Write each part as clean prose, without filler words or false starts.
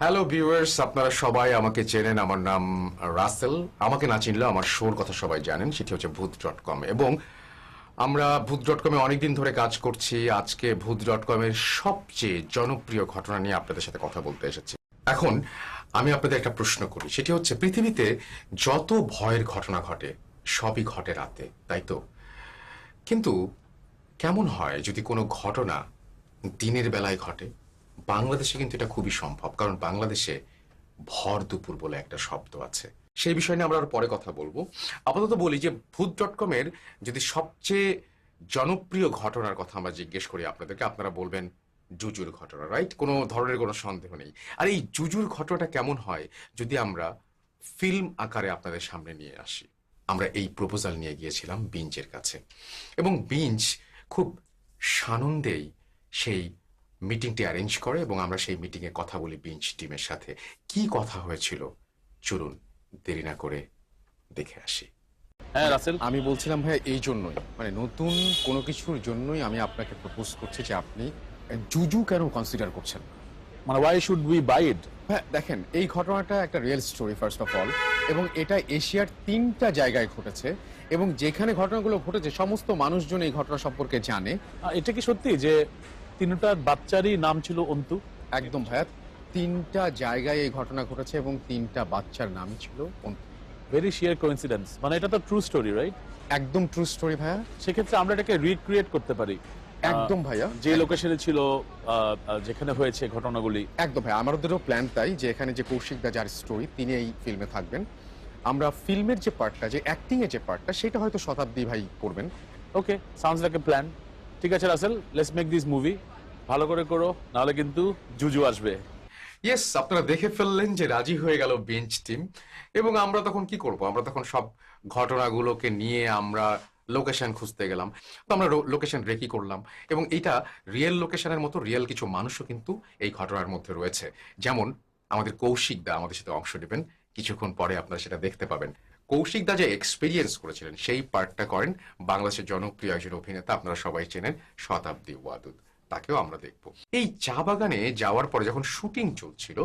Hello viewers, আপনারা সবাই আমাকে চেনেন। আমার নাম রাসেল। আমাকে না চিনলেও আমার শোর কথা সবাই জানেন, সেটি হচ্ছে ভূত.কম। এবং আমরা ভূত.কমে অনেকদিন ধরে কাজ করছি। আজকে ভূত.কমের সবচেয়ে জনপ্রিয় ঘটনা নিয়ে আপনাদের সাথে কথা বলতে এসেছি। এখন আমি আপনাদের একটা প্রশ্ন করি, সেটি হচ্ছে পৃথিবীতে যত ভয়ের ঘটনা ঘটে সবই ঘটে রাতে, তাই তো? কিন্তু কেমন হয় যদি কোনো ঘটনা দিনের বেলায় ঘটে? বাংলাদেশে কিন্তু এটা খুবই সম্ভব, কারণ বাংলাদেশে ভর দুপুর বলে একটা শব্দ আছে। সেই বিষয় নিয়ে আমরা আরো পরে কথা বলবো। আপাতত বলি যে ভূত.কম এর যদি সবচেয়ে জনপ্রিয় ঘটনার কথা আমরা জিজ্ঞেস করি আপনাদেরকে, আপনারা বলবেন জুজুর ঘটনা, রাইট? কোনো ধরনের কোনো সন্দেহ নেই। আর এই জুজুর ঘটনাটা কেমন হয় যদি আমরা ফিল্ম আকারে আপনাদের সামনে নিয়ে আসি? আমরা এই প্রপোজাল নিয়ে গিয়েছিলাম বিঞ্চের কাছে, এবং বিঞ্চ খুব সানন্দেই সেই মিটিংটি অ্যারেঞ্জ করে, এবং আমরা সেই মিটিংয়ে কথা বলি বিঞ্চ টিমের সাথে। কি কথা হয়েছিল চলুন দেরি না করে দেখে আসি। হ্যাঁ রাসেল, আমি বলছিলাম ভাই, এই জন্যই নতুন কোনো কিছুর জন্যই আমি আপনাকে প্রপোজ করছি যে আপনি জুজু কেন কনসিডার করছেন না। মানে ওয়াই শুড উই বাই ইট? হ্যাঁ দেখেন, এই ঘটনাটা একটা real story first of all, এবং এটা এশিয়ার 3টা জায়গায় ঘটেছে, এবং যেখানে ঘটনাগুলো ঘটেছে সমস্ত মানুষজন এই ঘটনা সম্পর্কে জানে। এটা কি সত্যি যে তিনটা বাচ্চারই নাম ছিল অন্তু? একদম ভাইয়া, 3টা জায়গায় এই ঘটনা ঘটেছে এবং 3টা বাচ্চার নাম ছিল অন্তু। ভেরি শিয়ার কোইন্সিডেন্স, মানে এটা তো ট্রু স্টোরি, রাইট? একদম ট্রু স্টোরি ভাইয়া। সেক্ষেত্রে আমরা এটাকে রিক্রিয়েট করতে পারি একদম ভাইয়া, যে লোকেশনে ছিল, যেখানে হয়েছে ঘটনাগুলি। একদম ভাইয়া, আমাদেরও প্ল্যান তাই যে এখানে যে কৌশিক দা যার স্টোরি তিনি এই ফিল্মে থাকবেন। আমরা ফিল্মের যে পার্টটা, যে অ্যাক্টিং এর যে পার্টটা, সেটা হয়তো শতাব্দী ভাই করবেন। Okay, sounds like a plan. ঠিক আছে Russell, let's make this movie. ভালো করে করো, নাহলে কিন্তু জুজু আসবে। ইয়েস, আপনারা দেখে ফেললেন যে রাজি হয়ে গেল বেঞ্চ টিম। এবং আমরা তখন কি করব? আমরা তখন সব ঘটনাগুলোকে নিয়ে আমরা লোকেশন খুঁজতে গেলাম। তো আমরা লোকেশন রেকি করলাম, এবং এটা রিয়েল লোকেশনের মতো রিয়েল কিছু মানুষও কিন্তু এই ঘটনার মধ্যে রয়েছে। যেমন আমাদের কৌশিক দা আমাদের সাথে অংশ নেবেন, কিছুক্ষণ পরে আপনারা সেটা দেখতে পাবেন। কৌশিক দা যে এক্সপিরিয়েন্স করেছিলেন সেই পার্টটা করেন বাংলাদেশের জনপ্রিয় একজন অভিনেতা, আপনারা সবাই চেনেন, শতাব্দী ওয়াদুদ। তাকেও আমরা দেখব। এই চা বাগানে যাওয়ার পরে যখন শুটিং চলছিল,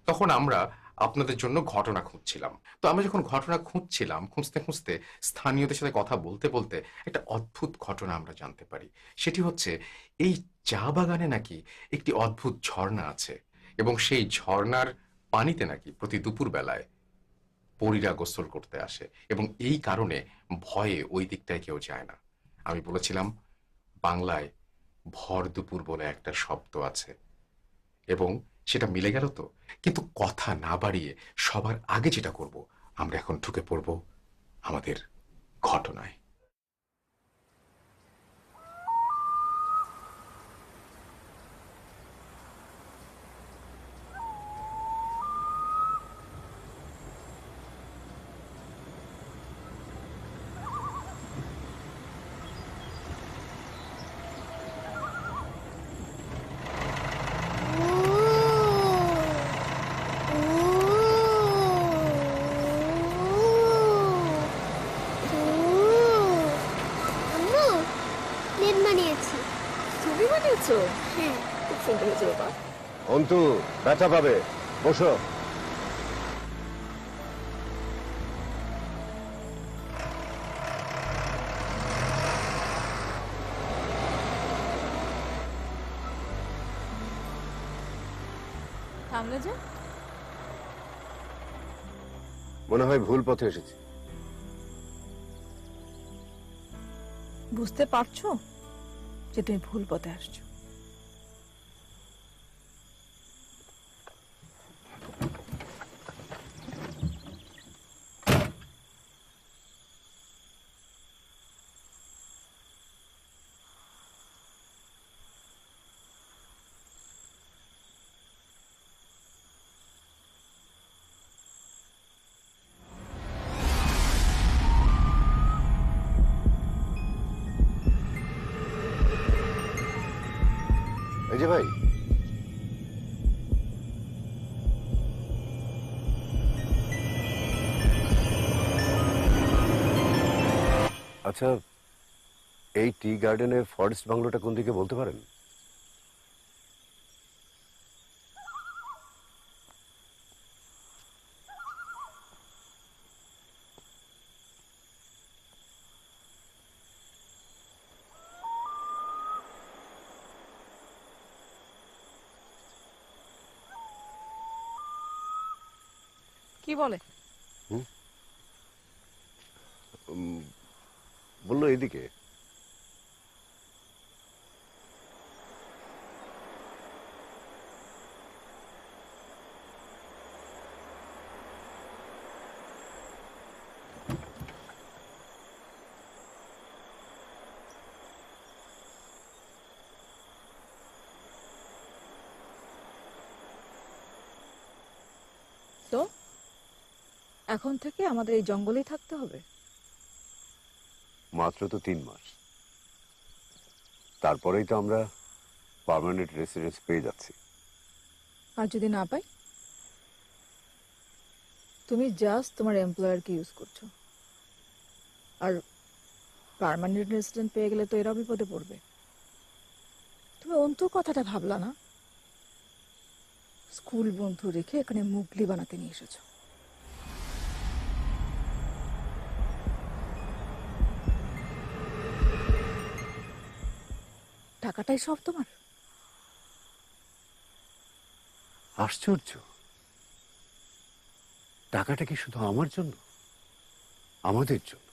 তখন আমরা আপনাদের জন্য ঘটনা খুঁজছিলাম। তো আমরা যখন ঘটনা খুঁজছিলাম, খুঁজতে খুঁজতে স্থানীয়দের সাথে কথা বলতে বলতে একটা অদ্ভুত ঘটনা আমরা জানতে পারি। সেটি হচ্ছে, এই চা বাগানে নাকি একটি অদ্ভুত ঝর্ণা আছে, এবং সেই ঝর্ণার পানিতে নাকি প্রতি দুপুর বেলায় পরীরা গোসল করতে আসে, এবং এই কারণে ভয়ে ওই দিকটায় কেউ যায় না। আমি বলেছিলাম বাংলায় ভর দুপুর বলে একটা শব্দ আছে, এবং সেটা মিলে গেল তো। কিন্তু কথা না বাড়িয়ে সবার আগে যেটা করব, আমরা এখন ঢুকে পড়ব আমাদের ঘটনায়। আম্মু, প্লেন বানিয়েছি। তুমি বানিয়েছো? হ্যাঁ। খুব সুন্দর হয়েছে বাবা। অন্তু, ব্যথা পাবে, বসো। থামলে যে? মনে হয় ভুল পথে এসেছি। বুঝতে পারছো যে তুমি ভুল পথে আসছো? এই যে ভাই, আচ্ছা, এই টি গার্ডেনের ফরেস্ট বাংলোটা কোন দিকে বলতে পারেন? কি বলে? বললো এদিকে। তো এখন থেকে আমাদের এই জঙ্গলেই থাকতে হবে? মাত্র তো 3 মাস, তারপরেই তো আমরা পার্মানেন্ট রেসিডেন্স পেয়ে যাচ্ছি। আর যদি না পাই? তুমি জাস্ট তোমার এমপ্লয়ারকে ইউজ করছো। আর পার্মানেন্ট রেসিডেন্ট পেয়ে গেলে তো এরা বিপদে পড়বে। তুমি অন্তুর কথাটা ভাবলা না? স্কুল বন্ধু রেখে এখানে মুগলি বানাতে নিয়ে এসেছো। টাকাটাই সব তোমার? আশ্চর্য, টাকাটা কি শুধু আমার জন্য? আমাদের জন্য।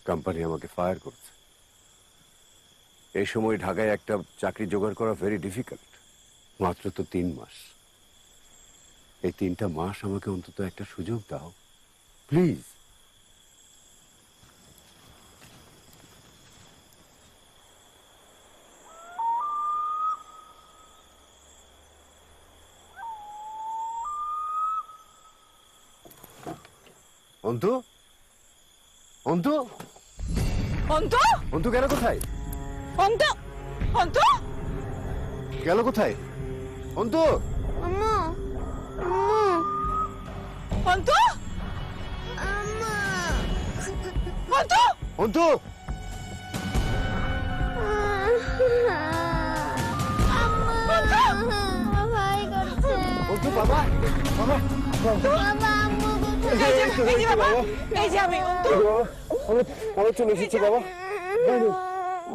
কোম্পানি আমাকে ফায়ার করেছে। এই সময় ঢাকায় একটা চাকরি জোগাড় করা ভেরি ডিফিকাল্ট। মাত্র তো 3 মাস। এই 3টা মাস আমাকে অন্তত একটা সুযোগ দাও প্লিজ। অন্তু, অন্তু, অন্তু! অন্তু গেল কোথায়? অন্তু! অন্তু! গেল কোথায়? অন্তু! আম্মু, আম্মু, অন্তু! আম্মু, অন্তু! অন্তু! আম্মু, ভয় করছে। অন্তু, বাবা, বাবা, বাবা, আম্মু কোথায়? এই যে বাবা, এই যে আমি অন্তু। আমি চলে এসেছি বাবা।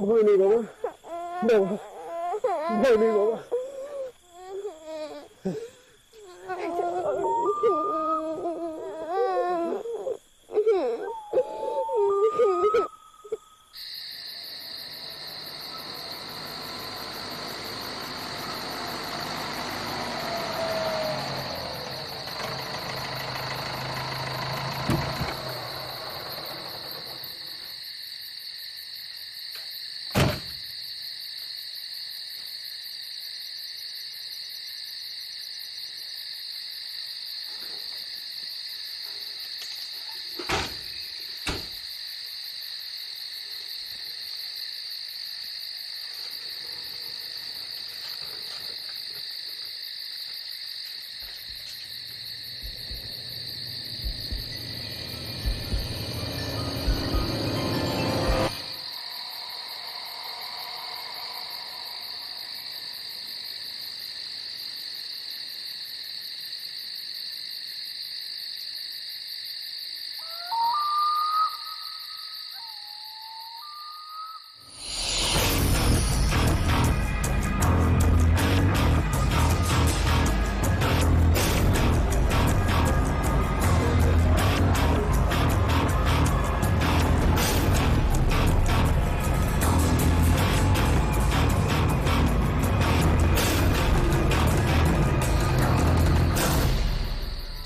ভয় নেই বাবা, বাবা, ভয় নেই বাবা।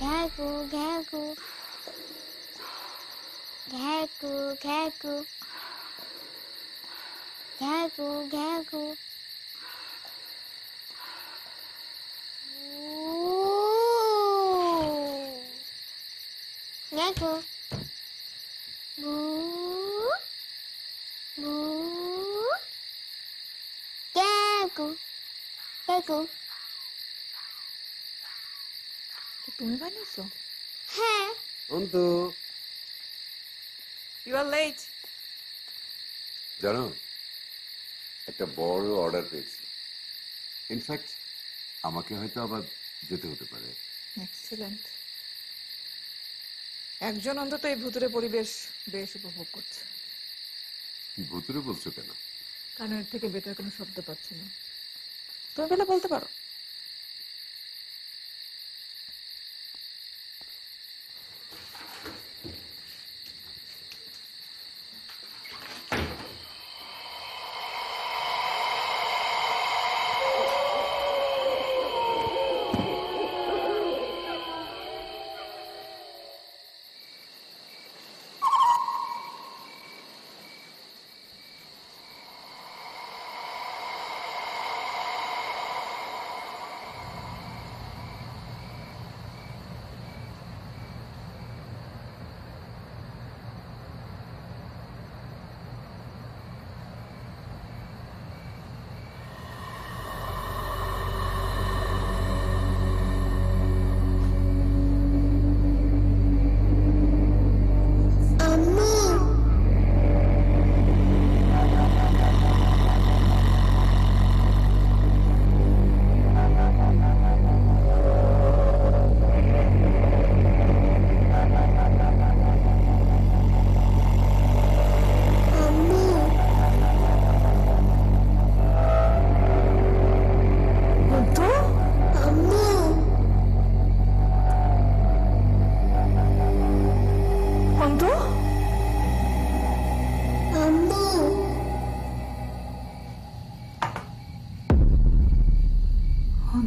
ঘ্যাকু, ঘ্যাকু, ঘ্যাকু, ঘ্যাকু, ঘ্যাকু, ঘ্যাকু। ঘ্যাকু, ভু, ভু, ঘ্যাকু, ঘ্যাকু। তুমি বানিয়েছো? হ্যাঁ, অন্তু, ইউ আর লেট। জানো একটা বড় অর্ডার পেয়েছি। ইনফ্যাক্ট আমাকে হয়তো আবার যেতে হতে পারে। এক্সিলেন্ট। একজন অন্তত এই ভুতুরে পরিবেশ বেশ উপভোগ করছে। ভুতুরে বলছো কেন? কানের থেকে বেটার কোনো শব্দ পাচ্ছি না। তুমি পেলে বলতে পারো।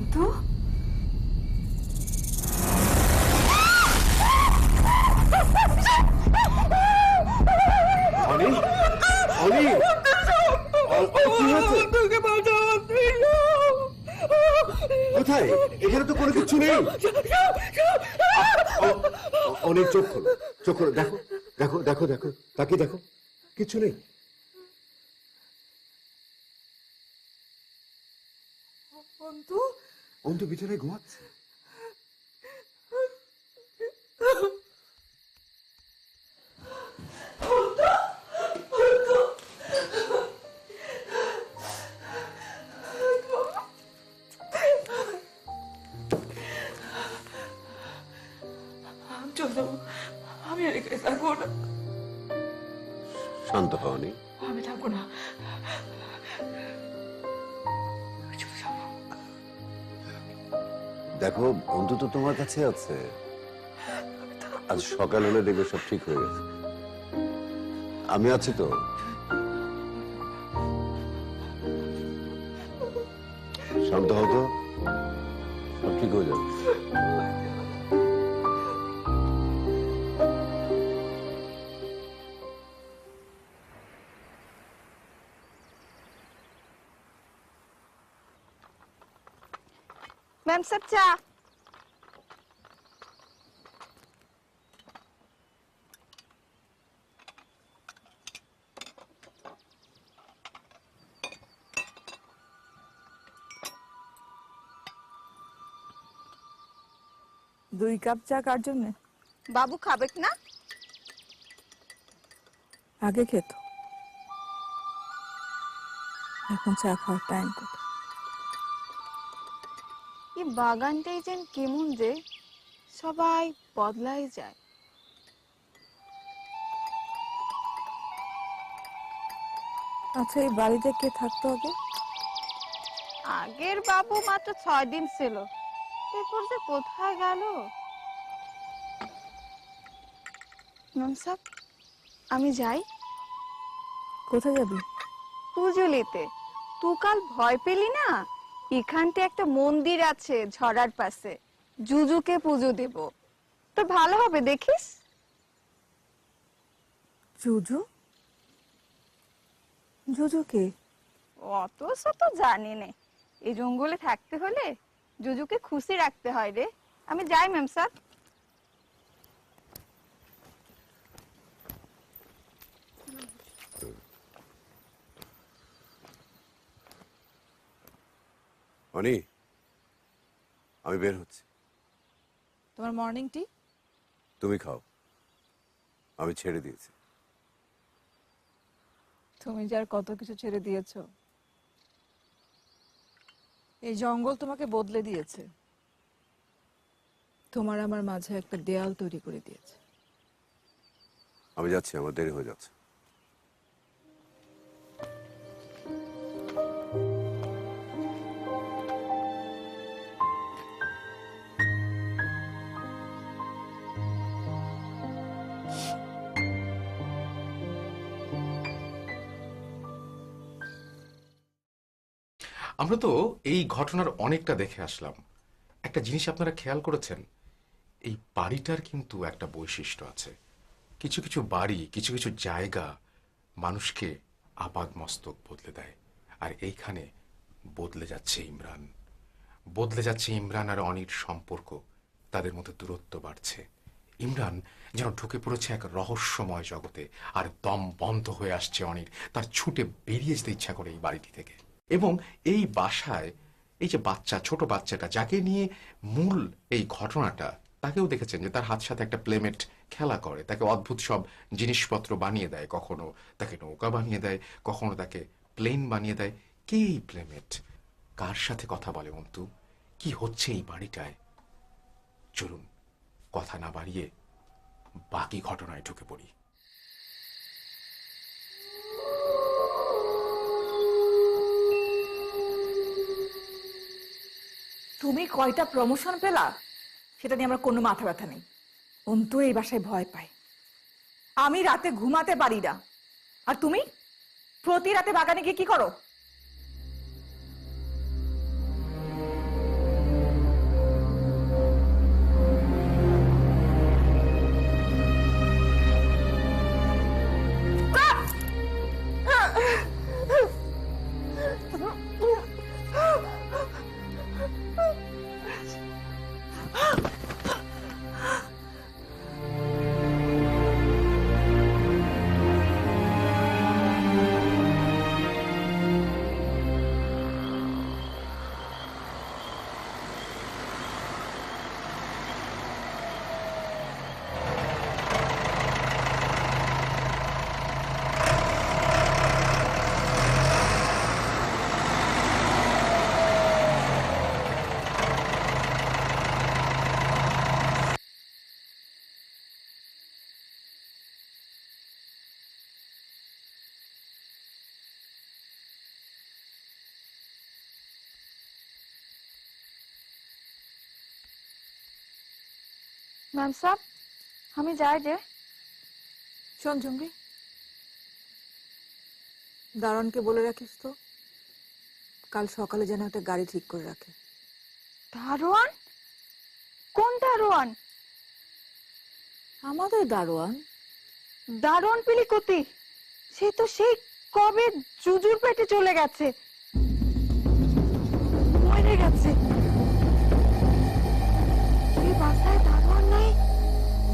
অন্তু, অনি, অনি, কি হয়েছে? কোথায়? এখানে তো কোনো কিছু নেই। অনেক চোখ খোলো, চোখ খোলো, দেখো দেখো দেখো দেখো, তাকে দেখো, কিছু নেই। অন্তু, অন্তু বিছানায় ঘুমাচ্ছে। চলো, আমি আর এখানে থাকবো না। শান্ত হওনি। আমি থাকবো না। চলে যাবো। দেখো, অন্তত তোমার কাছে আছে। আজ সকাল হলে দেখবে সব ঠিক হয়ে গেছে। আমি আছি তো। শান্ত হও তো, সব ঠিক হয়ে যাবে। मैम सब चा। দুই কাপ চা কার জন্য? बाबू खाबेक ना? আগে খেত, এখন চা খাওয়ার টাইম কত? ये বাগানটাই যেন কেমন যে সবাই বদলাই যায়। আচ্ছা, এই বাড়িতে কে থাকতো আগে? আগের বাবু মাত্র 6 দিন ছিল, এরপর যে কোথায় গেল। ম্যাম সাহেব, আমি যাই। কোথায় যাবি? পুজুলিতে। তুই কাল ভয় পেলি না? এখানতে একটা মন্দির আছে ঝড়ার পাশে, জুজুকে পুজো দেব, তো ভালো হবে, দেখিস। জুজু? জুজু কে? অত শত জানি নে, এই জঙ্গলে থাকতে হলে জুজুকে খুশি রাখতে হয় রে। আমি যাই ম্যাম স্যার। অনি, আমি বের হচ্ছি। তোমার মর্নিং টি? তুমি খাও, আমি ছেড়ে দিয়েছি। তুমি যে আর কত কিছু ছেড়ে দিয়েছো। এই জঙ্গল তোমাকে বদলে দিয়েছে, তোমার আমার মাঝে একটা দেয়াল তৈরি করে দিয়েছে। আমি যাচ্ছি, আমার দেরি হয়ে যাচ্ছে। আমরা তো এই ঘটনার অনেকটা দেখে আসলাম। একটা জিনিস আপনারা খেয়াল করেছেন, এই বাড়িটার কিন্তু একটা বৈশিষ্ট্য আছে। কিছু কিছু বাড়ি, কিছু কিছু জায়গা মানুষকে আপাদ মস্তক বদলে দেয়। আর এইখানে বদলে যাচ্ছে ইমরান, বদলে যাচ্ছে ইমরান আর অনির সম্পর্ক। তাদের মধ্যে দূরত্ব বাড়ছে। ইমরান যেন ঢুকে পড়েছে এক রহস্যময় জগতে, আর দম বন্ধ হয়ে আসছে অনির। তার ছুটে বেরিয়ে যেতে ইচ্ছা করে এই বাড়িটি থেকে। এবং এই বাসায় এই যে বাচ্চা, ছোট বাচ্চাটা যাকে নিয়ে মূল এই ঘটনাটা, তাকেও দেখেছেন যে তার হাত সাথে একটা প্লেমেট খেলা করে, তাকে অদ্ভুত সব জিনিসপত্র বানিয়ে দেয়। কখনো তাকে নৌকা বানিয়ে দেয়, কখনো তাকে প্লেন বানিয়ে দেয়। কে এই প্লেমেট? কার সাথে কথা বলে অন্তু? কি হচ্ছে এই বাড়িটায়? চলুন কথা না বাড়িয়ে বাকি ঘটনায় ঢুকে পড়ি। তুমি কয়টা প্রমোশন পেলা সেটা নিয়ে আমার কোনো মাথা ব্যথা নেই। অন্তু এই বাসায় ভয় পায়, আমি রাতে ঘুমাতে পারি না। আর তুমি প্রতি রাতে বাগানে গিয়ে কি করো? ম্যাম সাহেব আমি যাই যে। শোন জঙ্গি, দারোয়ানকে বলে রাখিস তো কাল সকালে যেন একটা গাড়ি ঠিক করে রাখে। দারোয়ান? কোন দারোয়ান? আমাদের দারোয়ান। দারোয়ান পেলি কতি? সে তো সেই কবে জুজুর পেটে চলে গেছে, মরে গেছে। এই বাসায় দারোয়ান নাই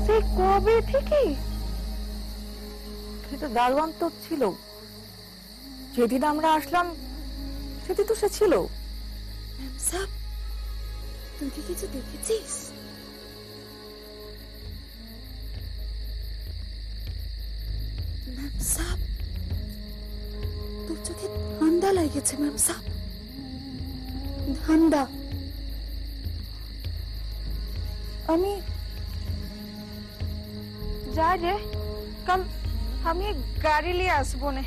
সেই কবে থেকে? কিন্তু দারোয়ান তো ছিল, যেদিন আমরা আসলাম সেদিন তো সে ছিল। সাব তুই কি কিছু দেখেছিস? ম্যাম সাব তোর চোখে ঠান্ডা লেগেছে ম্যাম সাব, ঠান্ডা। আমি যাই রে, কাল আমি গাড়ি নিয়ে আসবো না।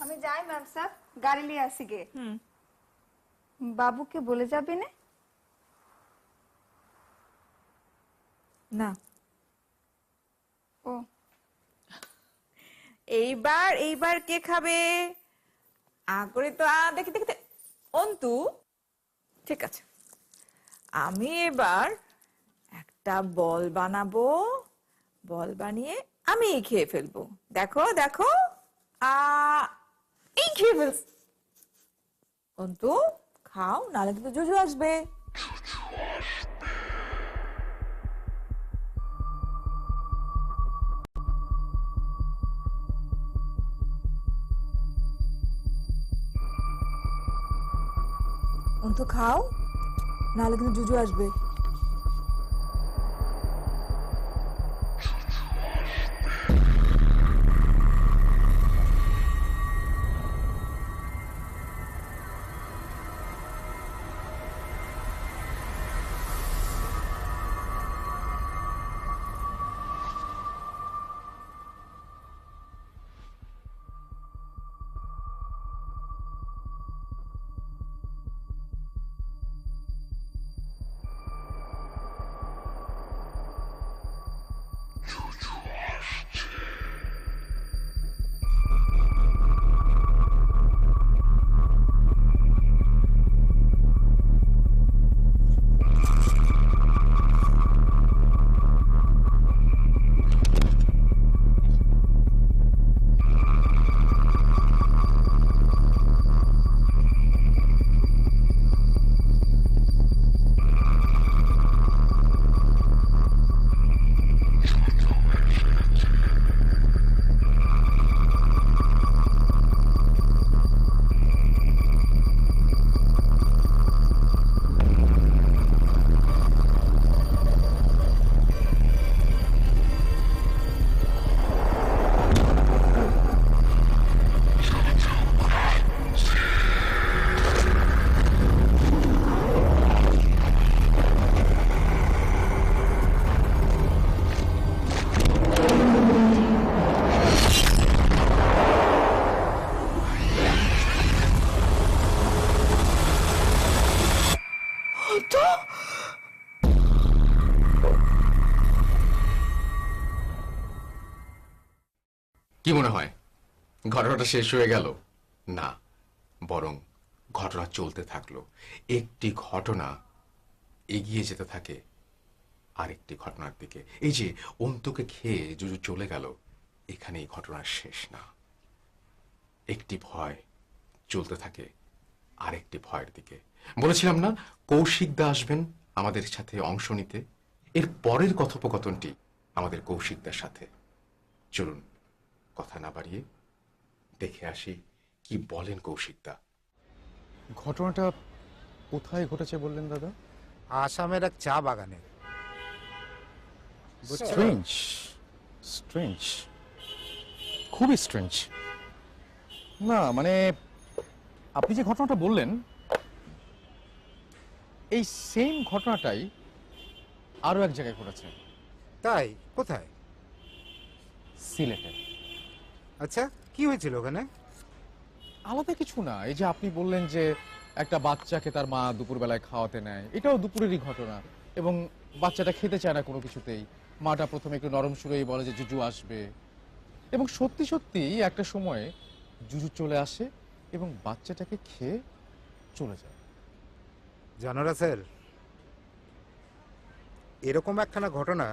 আমি যাই ম্যাম সাহেব, গাড়ি নিয়ে আসি গে। বাবুকে বলে যাবে না? না, ও এইবার কে খাবে? করে তো দেখি দেখি অন্তু, ঠিক আছে, আমি এবার একটা বল বানাবো, বল বানিয়ে আমি খেয়ে ফেলবো। দেখো দেখো, এই খেয়ে ফেল। অন্তু খাও, নাহলে কিন্তু জুজু আসবে। অন্তু খাও, নাহলে কিন্তু জুজু আসবে। কি মনে হয় ঘটনাটা শেষ হয়ে গেল না, বরং ঘটনা চলতে থাকলো। একটি ঘটনা এগিয়ে যেতে থাকে আরেকটি ঘটনার দিকে। এই যে অন্তুকে খেয়ে জুজু চলে গেল, এখানেই ঘটনার শেষ না। একটি ভয় চলতে থাকে আরেকটি ভয়ের দিকে। বলেছিলাম না কৌশিকদা আসবেন আমাদের সাথে অংশ নিতে। এর পরের কথোপকথনটি আমাদের কৌশিকদার সাথে। চলুন কথা না বাড়িয়ে দেখে আসি কি বলেন কৌশিকদা। ঘটনাটা কোথায় ঘটেছে বললেন দাদা? আসামের এক চা বাগানে। স্ট্রেঞ্জ, স্ট্রেঞ্জ, খুবই স্ট্রেঞ্জ। না মানে আপনি যে ঘটনাটা বললেন এই সেম ঘটনাটাই আরো এক জায়গায় ঘটেছে, তাই? কোথায়? সিলেটে। আচ্ছা, কি হয়েছিল ওখানে? আলাদা কিছু না, এই যে আপনি বললেন যে একটা বাচ্চাকে তার মা দুপুরবেলায় খাওয়াতে নেয়, এটাও দুপুরেরই ঘটনা। এবং বাচ্চাটা খেতে চায় না কোনো কিছুতেই। মাটা প্রথমে একটু নরম সুরেই বলে যে জুজু আসবে, এবং সত্যি সত্যি একটা সময়ে জুজু চলে আসে এবং বাচ্চাটাকে খেয়ে চলে যায়। জানো রাসেল, এরকম একখানা ঘটনা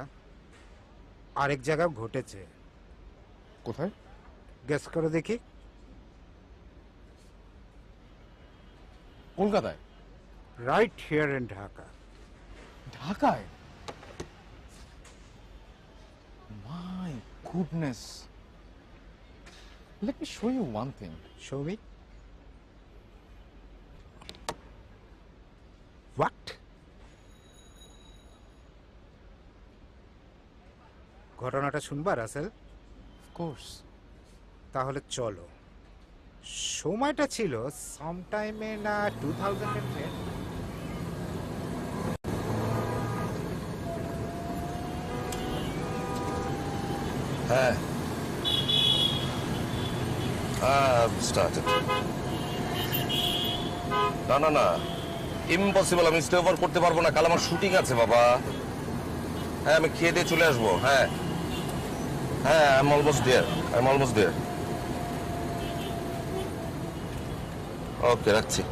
আরেক জায়গায় ঘটেছে। কোথায়? গেস করে দেখি। কলকাতায়? Right here in Dhaka. ঢাকায়? My goodness, let me show you one thing. Soumi, what? ঘটনাটা শুনবা রাসেল? Of course. তাহলে চলো। সময়টা ছিল সামটাইমে না 2010। হ্যাঁ, স্টার্টেড। না না না, ইম্পসিবল, আমি স্টে ওভার করতে পারবো না, কাল আমার শুটিং আছে বাবা। হ্যাঁ, আমি খেয়ে দিয়ে চলে আসবো। হ্যাঁ হ্যাঁ, I am almost there, I am almost there. Okay, রাখছি।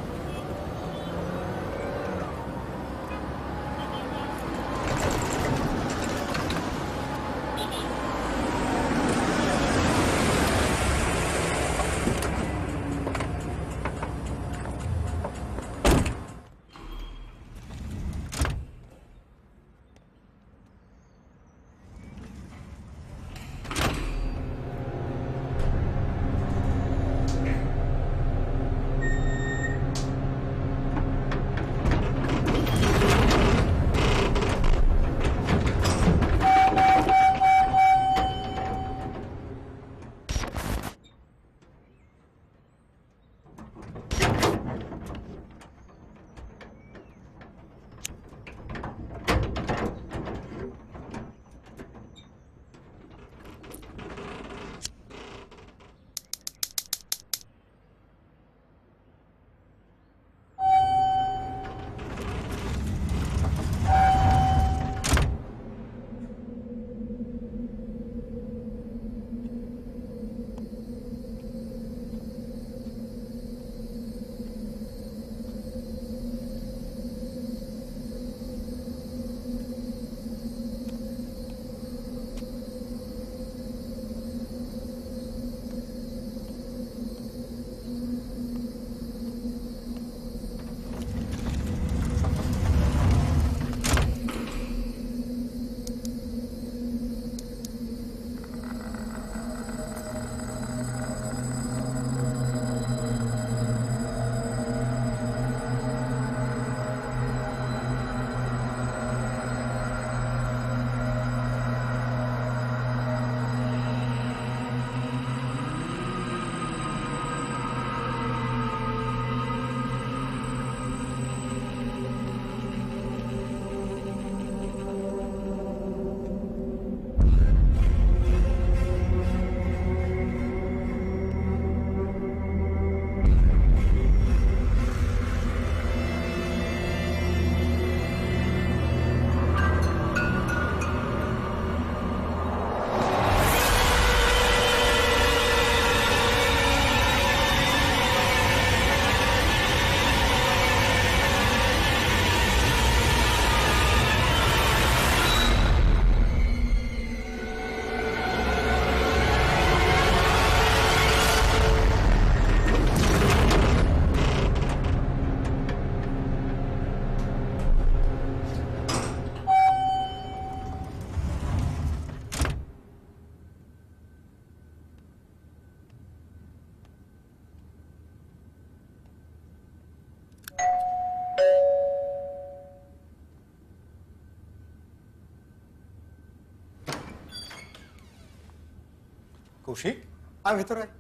কৌশিক আয় ভেতরে আয়।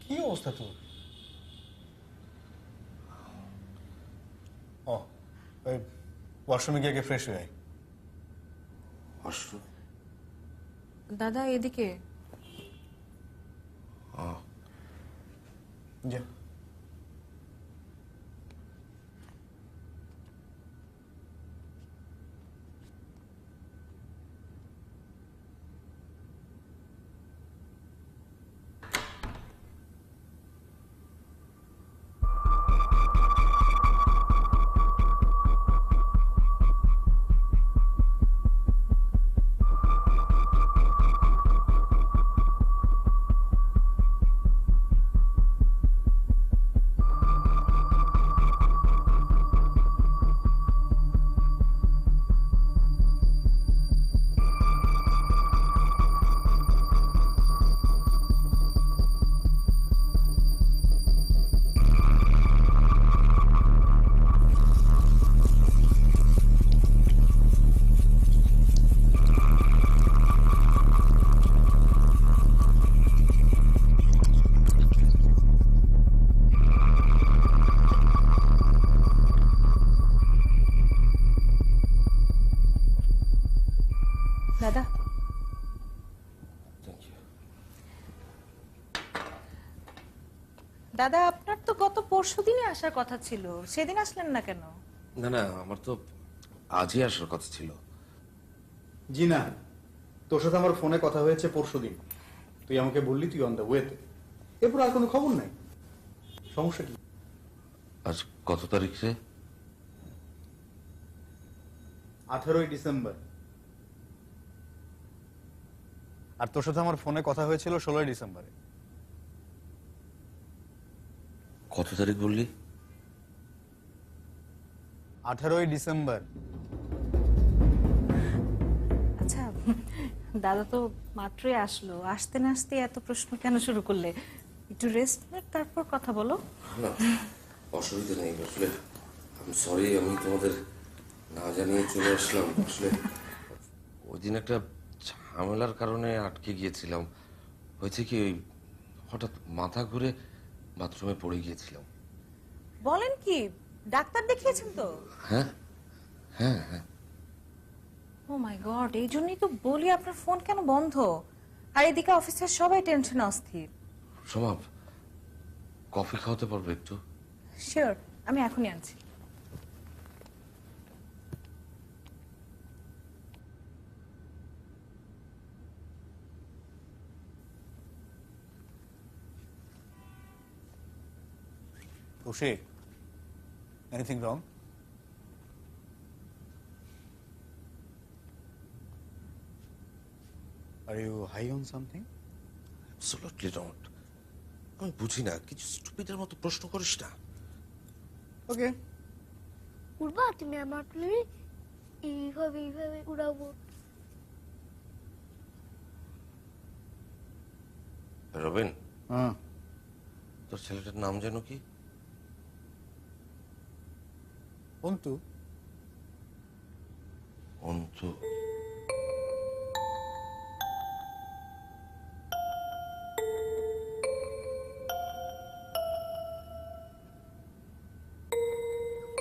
কি অবস্থা তোর? ও ওই ওয়াশরুমে গিয়ে ফ্রেশ হয়ে আয়। দাদা এদিকে যা। দাদা দাদা আপনার তো গত পরশুদিনই আসার কথা ছিল, সেদিন আসলেন না কেন? না না, আমার তো আজই আসার কথা ছিল। জি না, তোর সাথে আমার ফোনে কথা হয়েছে পরশুদিন। তুই আমাকে বললি তুই অন দ্য ওয়েতে, এরপর আর কোনো খবর নাই। সমস্যা কি? আজ কত তারিখ রে? 18ই ডিসেম্বর। আর তোর সাথে আমার ফোনে কথা হয়েছিল 16ই ডিসেম্বরে। কত তারিখ বললি? 18ই ডিসেম্বর। আচ্ছা দাদা তো মাত্রই আসলো, আসতে না আসতে এত প্রশ্ন কেন শুরু করলে? একটু রেস্ট নে, তারপর কথা বলো। না, অসুবিধা নেই। আসলে আমি সরি, আমি তোমাদের না জানিয়ে চলে আসলাম। আসলে ওই দিন একটা ঝামেলার কারণে আটকে গিয়েছিলাম। হয়েছে কি, ওই হঠাৎ মাথা ঘুরে বাথরুমে পড়ে গিয়েছিলাম। বলেন কি, ডাক্তার দেখিয়েছেন তো? হ্যাঁ হ্যাঁ হ্যাঁ। ও মাই গড, এই জন্যই তো বলি আপনার ফোন কেন বন্ধ। আর এদিকে অফিসের সবাই টেনশনে অস্থির। সমাপ, কফি খাওয়াতে পারবে একটু? শিওর, আমি এখনই আনছি। Koushik, anything wrong? Are you high on something? Absolutely not. আমি বুঝি না, কিছু স্টুপিডের মতো প্রশ্ন করিস না। ওকে। উড়বা তুমি আমার প্লেনে? এইভাবে এইভাবে উড়াবো। রবিন, হ্যাঁ। তোর ছেলেটার নাম যেন কি? অন্তু। অন্তু।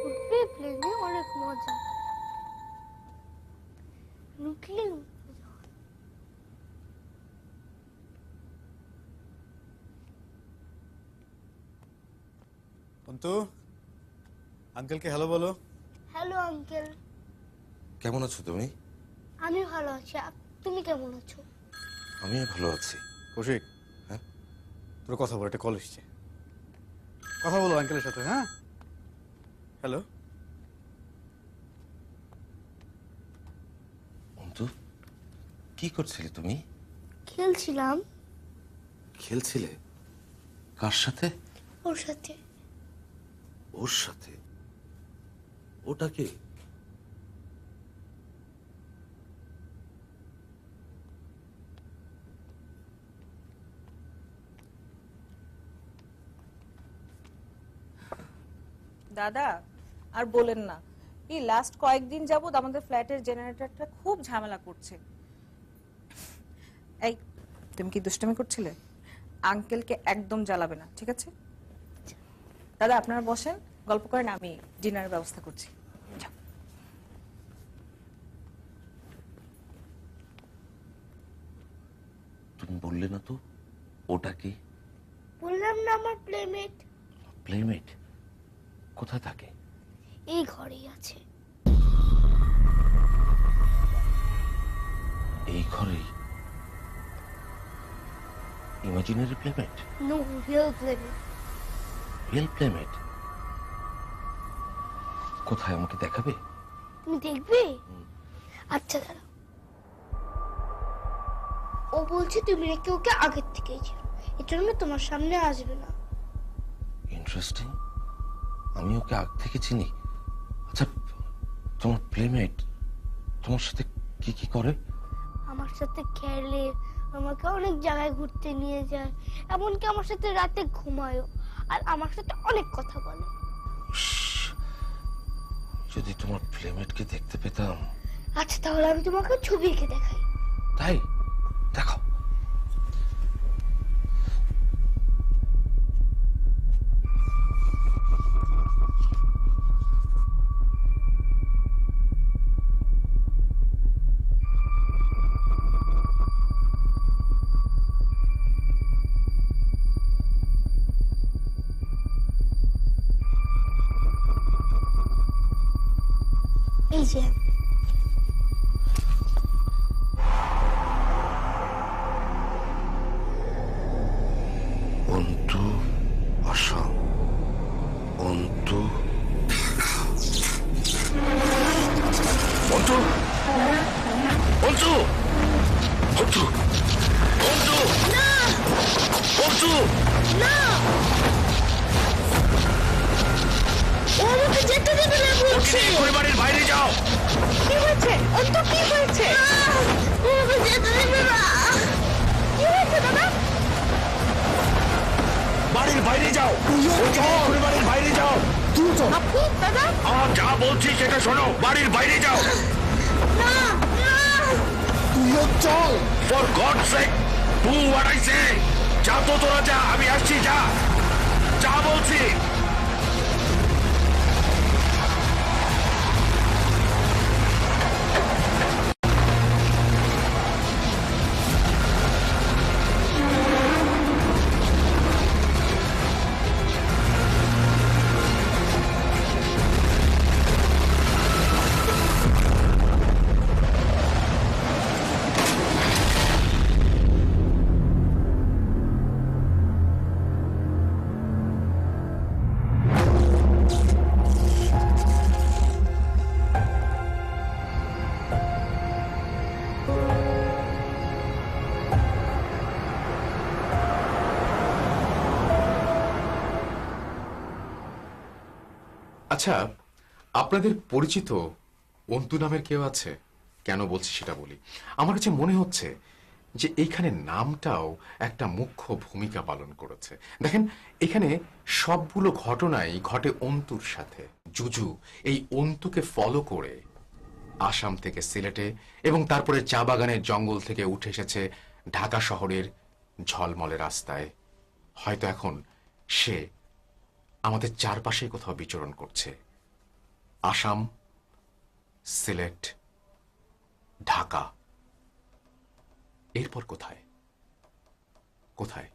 উঠবে প্লেনে, অনেক মজা। লুটলে অন্তু, আঙ্কেলকে হ্যালো বলো। Hello uncle. কেমন আছো তুমি? আমি ভালো আছি, তুমি কেমন আছো? আমিও ভালো আছি। কৌশিক, হ্যাঁ? তোর কথা বল, একটা কল এসছে। কথা বলো আঙ্কেলের সাথে। হ্যাঁ, হ্যালো। অন্তু, কি করছিলে তুমি? খেলছিলাম। খেলছিলে? কার সাথে? ওর সাথে। ওর সাথে? ওটা কে? দাদা আর বলেন না, এই লাস্ট কয়েকদিন যাবত আমাদের ফ্ল্যাটের জেনারেটরটা খুব ঝামেলা করছে। এই তুমি কি দুষ্টামি করছিলে? আঙ্কেলকে একদম জ্বালাবে না, ঠিক আছে? দাদা আপনারা বসেন, গল্প করেন, আমি ডিনারের ব্যবস্থা করছি। যাও। তুমি বললে না তো ওটা কি? বললাম না, আমার প্লেমেট। প্লেমেট কোথায় থাকে? এই ঘরেই আছে। এই ঘরেই? Imaginary playmate? No, real playmate. Real playmate? কোথায়, আমাকে দেখাবে? তুমি দেখবে? আচ্ছা দাঁড়াও। ও বলছে তুমি নাকি ওকে আগের থেকেই ছিল, এর জন্য তোমার সামনে আসবে না। ইন্টারেস্টিং। আমি ওকে আগ থেকে চিনি। আচ্ছা, তোমার প্লেমেট তোমার সাথে কি কি করে? আমার সাথে খেলে, আমাকে অনেক জায়গায় ঘুরতে নিয়ে যায়, এমনকি আমার সাথে রাতে ঘুমায়ও, আর আমার সাথে অনেক কথা বলে। যদি তোমার প্লেমেটকে দেখতে পেতাম। আচ্ছা তাহলে আমি তোমাকে ছবি এঁকে দেখাই। তাই? দেখাও। এই যে অন্তু, আশা, অন্তু, অন্তু, অন্তু, অন্তু, অন্তু, না, অন্তু, না, ও আমাকে যেতে দেবে না বলছে। পরিবারের বাইরে যাও। কি হয়েছে অন্তু, কি হয়েছে? ও আমাকে যেতে দেবে না। কি হয়েছে দাদা? বাড়ির বাইরে যাও। পরিবারের বাইরে যাও। আপু, দাদা, আমার যা বলছি সেটা শোনো। বাড়ির বাইরে যাও। না, না, তুইও চল। For God sake, do what I say. যা তো তোরা যা, আমি আসছি। যা, যা বলছি। আচ্ছা, আপনাদের পরিচিত অন্তু নামের কেউ আছে? কেন বলছি সেটা বলি। আমার কাছে মনে হচ্ছে যে এইখানে নামটাও একটা মুখ্য ভূমিকা পালন করেছে। দেখেন, এখানে সবগুলো ঘটনাই ঘটে অন্তুর সাথে। জুজু এই অন্তুকে ফলো করে আসাম থেকে সিলেটে এবং তারপরে চা বাগানের জঙ্গল থেকে উঠে এসেছে ঢাকা শহরের ঝলমলে রাস্তায়। হয়তো এখন সে আমাদের চারপাশে কোথাও বিচরণ করছে। আসাম, সিলেট, ঢাকা, এরপর কোথায় কোথায়?